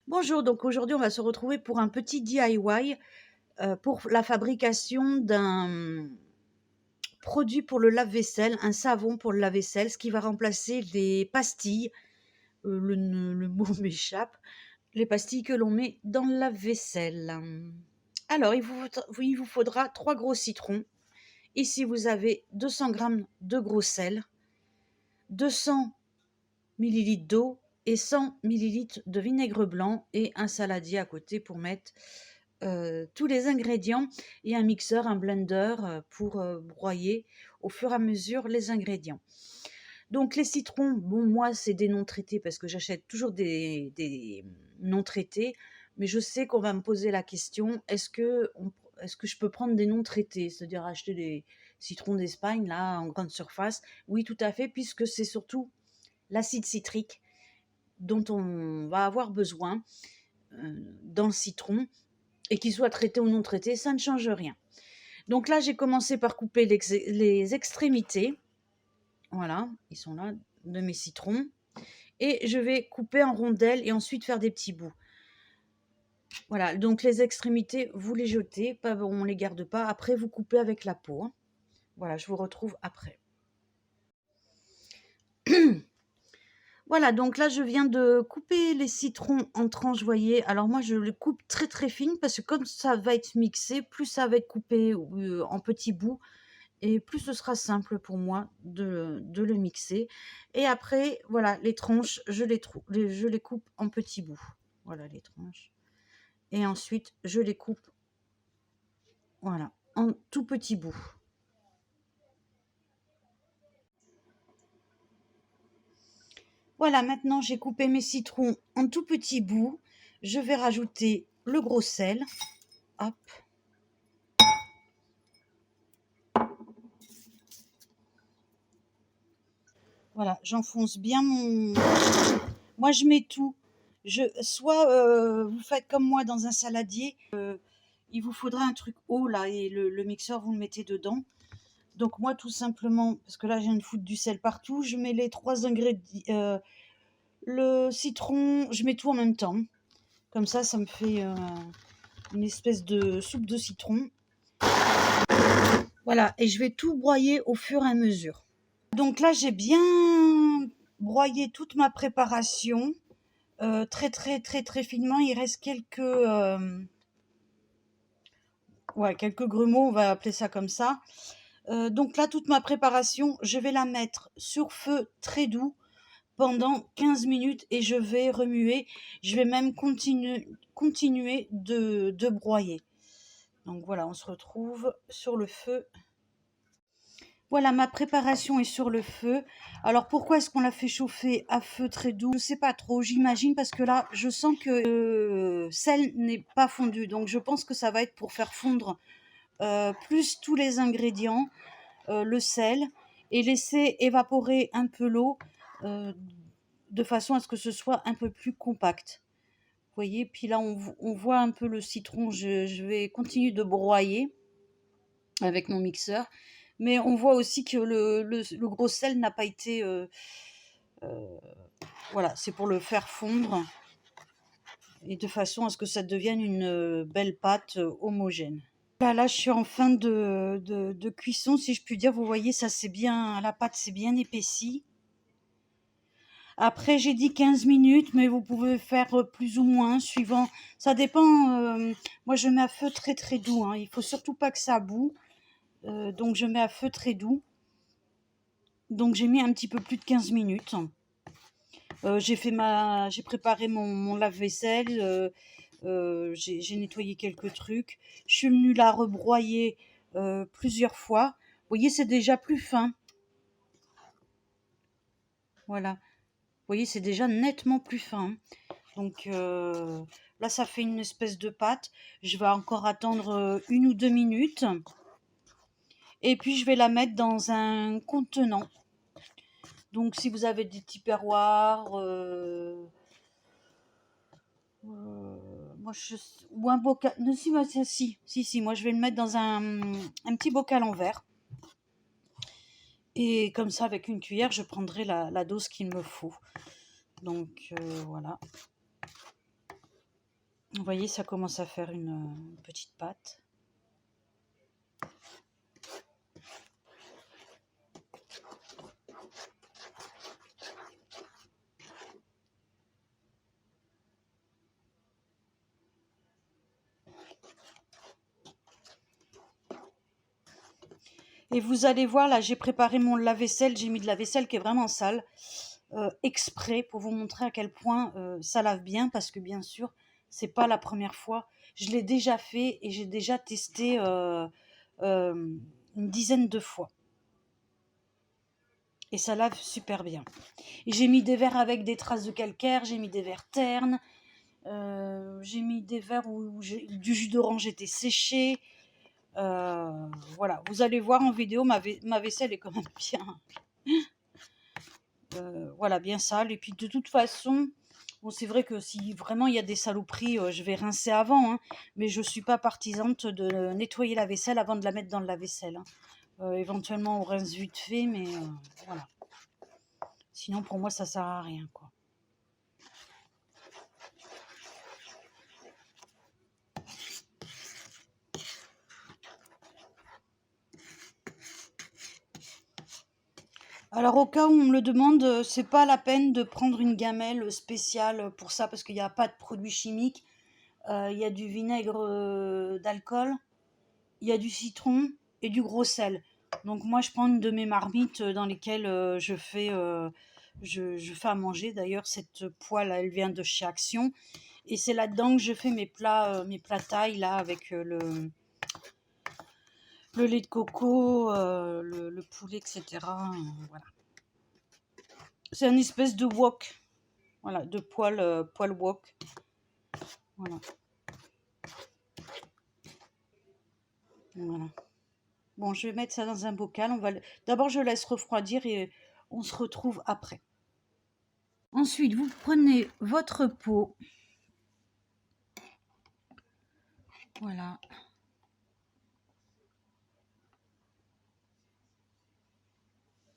Bonjour, donc aujourd'hui on va se retrouver pour un petit DIY pour la fabrication d'un produit pour le lave-vaisselle, un savon pour le lave-vaisselle, ce qui va remplacer les pastilles, le mot m'échappe, les pastilles que l'on met dans le lave-vaisselle. Alors il vous faudra 3 gros citrons. Ici vous avez 200 grammes de gros sel, 200 millilitres d'eau et 100 millilitres de vinaigre blanc et un saladier à côté pour mettre tous les ingrédients et un mixeur, un blender pour broyer au fur et à mesure les ingrédients. Donc les citrons, bon moi c'est des non traités parce que j'achète toujours des non traités, mais je sais qu'on va me poser la question, est-ce que je peux prendre des non traités, c'est-à-dire acheter des citrons d'Espagne là en grande surface? Oui, tout à fait, puisque c'est surtout l'acide citrique dont on va avoir besoin dans le citron, et qu'il soit traité ou non traité, ça ne change rien. Donc là, j'ai commencé par couper les extrémités. Voilà, ils sont là, de mes citrons. Et je vais couper en rondelles et ensuite faire des petits bouts. Voilà, donc les extrémités, vous les jetez, pas, on ne les garde pas. Après, vous coupez avec la peau, hein. Voilà, je vous retrouve après. Voilà, donc là, je viens de couper les citrons en tranches, vous voyez. Alors moi, je les coupe très très fines parce que comme ça va être mixé, plus ça va être coupé en petits bouts et plus ce sera simple pour moi de le mixer. Et après, voilà, les tranches, je les coupe en petits bouts. Voilà les tranches. Et ensuite, je les coupe, voilà, en tout petits bouts. Voilà, maintenant j'ai coupé mes citrons en tout petits bouts. Je vais rajouter le gros sel. Hop. Voilà, j'enfonce bien mon... Moi, je mets tout. Soit vous faites comme moi dans un saladier. Il vous faudra un truc haut là et le mixeur, vous le mettez dedans. Donc moi, tout simplement, parce que là, je viens de foutre du sel partout, je mets les 3 ingrédients. Le citron, je mets tout en même temps. Comme ça me fait une espèce de soupe de citron. Voilà, et je vais tout broyer au fur et à mesure. Donc là, j'ai bien broyé toute ma préparation. Très très très très finement. Il reste quelques grumeaux, on va appeler ça comme ça. Donc là, toute ma préparation, je vais la mettre sur feu très doux pendant 15 minutes et je vais remuer. Je vais même continuer de broyer. Donc voilà, on se retrouve sur le feu. Voilà, ma préparation est sur le feu. Alors pourquoi est-ce qu'on l'a fait chauffer à feu très doux? Je ne sais pas trop, j'imagine parce que là, je sens que le sel n'est pas fondu. Donc je pense que ça va être pour faire fondre plus tous les ingrédients, le sel, et laisser évaporer un peu l'eau de façon à ce que ce soit un peu plus compact. Vous voyez, puis là on voit un peu le citron, je vais continuer de broyer avec mon mixeur. Mais on voit aussi que le gros sel n'a pas été... voilà, c'est pour le faire fondre et de façon à ce que ça devienne une belle pâte homogène. Là, je suis en fin de cuisson, si je puis dire. Vous voyez, ça c'est bien, la pâte s'est bien épaissie. Après, j'ai dit 15 minutes, mais vous pouvez faire plus ou moins, suivant. Ça dépend. Moi, je mets à feu très très doux, hein. Il faut surtout pas que ça boue. Donc, je mets à feu très doux. Donc, j'ai mis un petit peu plus de 15 minutes. J'ai préparé mon lave-vaisselle. J'ai nettoyé quelques trucs. Je suis venue la rebroyer plusieurs fois. Vous voyez, c'est déjà plus fin. Voilà. Vous voyez, c'est déjà nettement plus fin. Donc là, ça fait une espèce de pâte. Je vais encore attendre 1 ou 2 minutes. Et puis, je vais la mettre dans un contenant. Donc, si vous avez des tupperwares, moi, ou un bocal. Non, si, moi, je vais le mettre dans un petit bocal en verre. Et comme ça, avec une cuillère, je prendrai la dose qu'il me faut. Donc, voilà. Vous voyez, ça commence à faire une petite pâte. Et vous allez voir, là, j'ai préparé mon lave-vaisselle. J'ai mis de la vaisselle qui est vraiment sale, exprès pour vous montrer à quel point ça lave bien. Parce que bien sûr, c'est pas la première fois. Je l'ai déjà fait et j'ai déjà testé une dizaine de fois. Et ça lave super bien. Et j'ai mis des verres avec des traces de calcaire. J'ai mis des verres ternes. J'ai mis des verres où du jus d'orange était séché. Voilà, vous allez voir en vidéo, ma vaisselle est quand même bien, voilà, bien sale. Et puis de toute façon, bon, c'est vrai que si vraiment il y a des saloperies, je vais rincer avant, hein, mais je suis pas partisante de nettoyer la vaisselle avant de la mettre dans le lave-vaisselle, hein. Éventuellement on rince vite fait, mais voilà. Sinon pour moi ça sert à rien, quoi. Alors au cas où on me le demande, c'est pas la peine de prendre une gamelle spéciale pour ça parce qu'il n'y a pas de produits chimiques. Il y a du vinaigre d'alcool, il y a du citron et du gros sel. Donc moi je prends une de mes marmites dans lesquelles je fais à manger. D'ailleurs cette poêle elle vient de chez Action et c'est là-dedans que je fais mes plats thaï là avec le lait de coco, le poulet, etc. Voilà. C'est une espèce de wok, voilà, de poêle wok. Voilà. Voilà. Bon, je vais mettre ça dans un bocal. D'abord, je laisse refroidir et on se retrouve après. Ensuite, vous prenez votre pot. Voilà.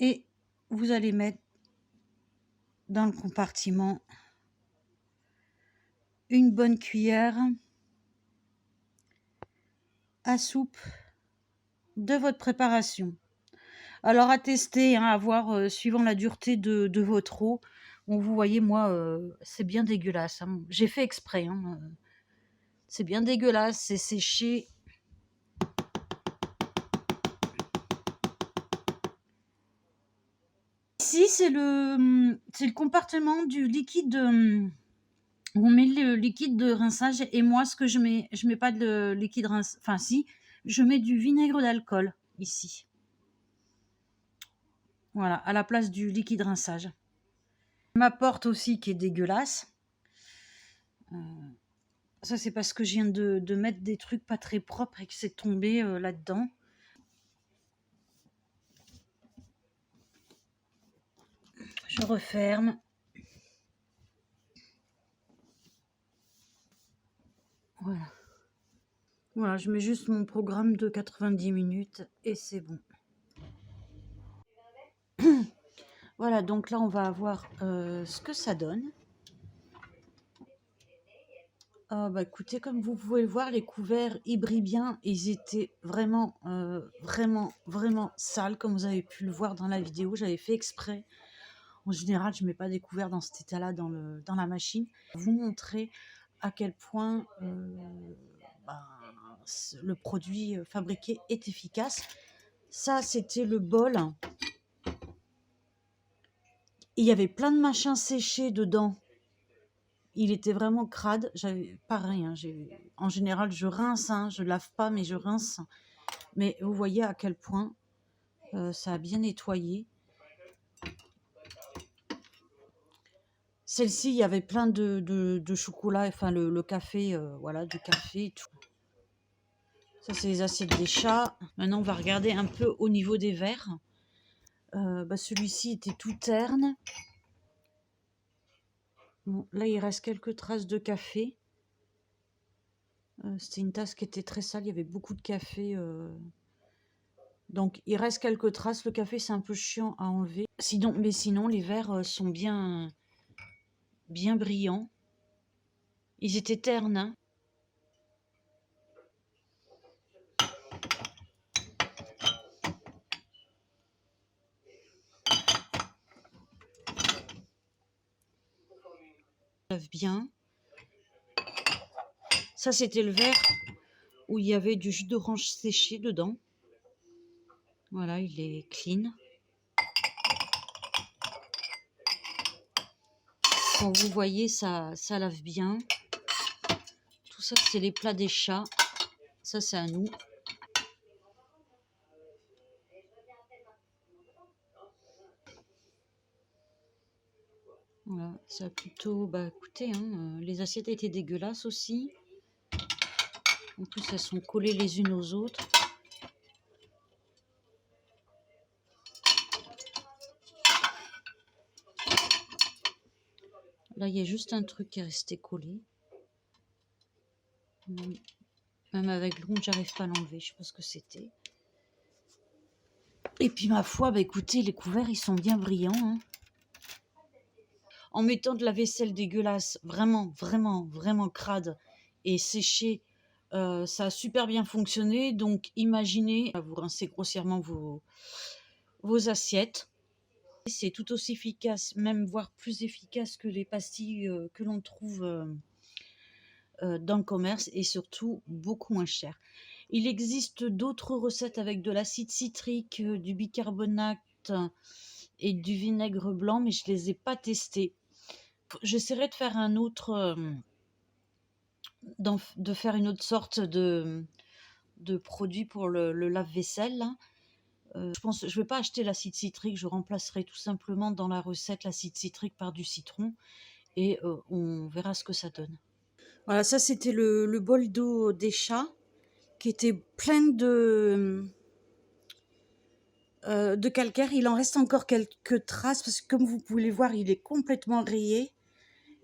Et vous allez mettre dans le compartiment une bonne cuillère à soupe de votre préparation. Alors à tester, hein, à voir suivant la dureté de votre eau. Bon, vous voyez, moi, c'est bien dégueulasse, hein. J'ai fait exprès, hein. C'est bien dégueulasse, c'est séché. Ici, c'est le compartiment du liquide. On met le liquide de rinçage et moi, ce que je mets pas de liquide rinçage. Enfin, si, je mets du vinaigre d'alcool ici. Voilà, à la place du liquide rinçage. Ma porte aussi qui est dégueulasse. Ça, c'est parce que je viens de mettre des trucs pas très propres et que c'est tombé là-dedans. Je referme. Voilà. Voilà, je mets juste mon programme de 90 minutes et c'est bon. Voilà, donc là, on va voir ce que ça donne. Bah écoutez, comme vous pouvez le voir, les couverts, ils brillent bien. Ils étaient vraiment, vraiment sales, comme vous avez pu le voir dans la vidéo. J'avais fait exprès. En général, je ne mets pas des couverts dans cet état-là dans la machine. Vous montrer à quel point le produit fabriqué est efficace. Ça, c'était le bol. Il y avait plein de machins séchés dedans. Il était vraiment crade. J'avais pareil, hein, en général, je rince, hein, je lave pas, mais je rince. Mais vous voyez à quel point ça a bien nettoyé. Celle-ci, il y avait plein de chocolat, enfin le café, voilà, du café et tout. Ça, c'est les assiettes des chats. Maintenant, on va regarder un peu au niveau des verres. Celui-ci était tout terne. Bon, là, il reste quelques traces de café. C'était une tasse qui était très sale. Il y avait beaucoup de café. Donc, il reste quelques traces. Le café, c'est un peu chiant à enlever. Sinon, les verres sont bien brillants. Ils étaient ternes, hein. lave bien. Ça, c'était le verre où il y avait du jus d'orange séché dedans. Voilà, il est clean. Quand vous voyez, ça lave bien. Tout ça, c'est les plats des chats. Ça, c'est à nous. Voilà, ça a plutôt... Bah écoutez, hein, les assiettes étaient dégueulasses aussi. En plus, elles sont collées les unes aux autres. Là, il y a juste un truc qui est resté collé. Même avec l'ongle, j'arrive pas à l'enlever. Je sais pas ce que c'était. Et puis, ma foi, bah écoutez, les couverts, ils sont bien brillants. Hein. En mettant de la vaisselle dégueulasse, vraiment, vraiment, vraiment crade et séchée, ça a super bien fonctionné. Donc, imaginez, vous rincez grossièrement vos assiettes. C'est tout aussi efficace, même voire plus efficace que les pastilles que l'on trouve dans le commerce et surtout beaucoup moins cher. Il existe d'autres recettes avec de l'acide citrique, du bicarbonate et du vinaigre blanc, mais je ne les ai pas testées. J'essaierai de faire de faire une autre sorte de produit pour le lave-vaisselle. Je ne vais pas acheter l'acide citrique, je remplacerai tout simplement dans la recette l'acide citrique par du citron et on verra ce que ça donne. Voilà, ça c'était le bol d'eau des chats qui était plein de calcaire. Il en reste encore quelques traces parce que comme vous pouvez le voir, il est complètement rayé.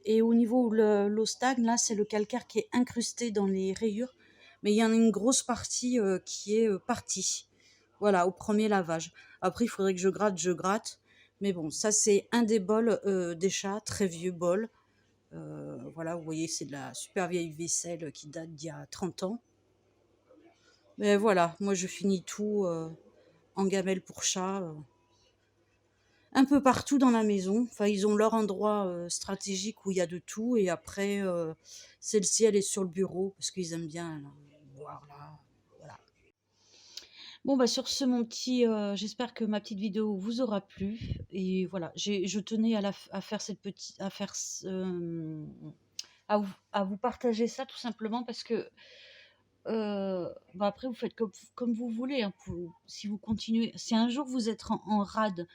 Et au niveau où l'eau stagne, là, c'est le calcaire qui est incrusté dans les rayures. Mais il y en a une grosse partie qui est partie. Voilà, au premier lavage. Après, il faudrait que je gratte. Mais bon, ça, c'est un des bols des chats, très vieux bol. Voilà, vous voyez, c'est de la super vieille vaisselle qui date d'il y a 30 ans. Mais voilà, moi, je finis tout en gamelle pour chat. Un peu partout dans la maison. Enfin, ils ont leur endroit stratégique où il y a de tout. Et après, celle-ci, elle est sur le bureau parce qu'ils aiment bien voir là. Voilà. Bon, bah sur ce, mon petit, j'espère que ma petite vidéo vous aura plu. Et voilà, je tenais à faire cette petite, à vous partager ça tout simplement parce que bah après, vous faites comme vous voulez. Hein, si vous continuez, si un jour vous êtes en rade,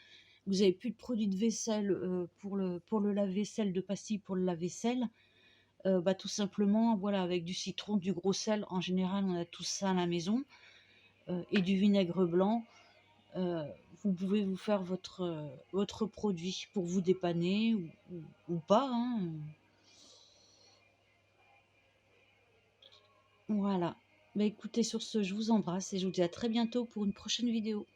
vous n'avez plus de produits de vaisselle pour le lave-vaisselle, de pastilles pour le lave-vaisselle, bah, tout simplement, voilà, avec du citron, du gros sel, en général, on a tout ça à la maison, et du vinaigre blanc, euh, vous pouvez vous faire votre produit pour vous dépanner ou pas. Hein. Voilà. Bah, écoutez, sur ce, je vous embrasse et je vous dis à très bientôt pour une prochaine vidéo.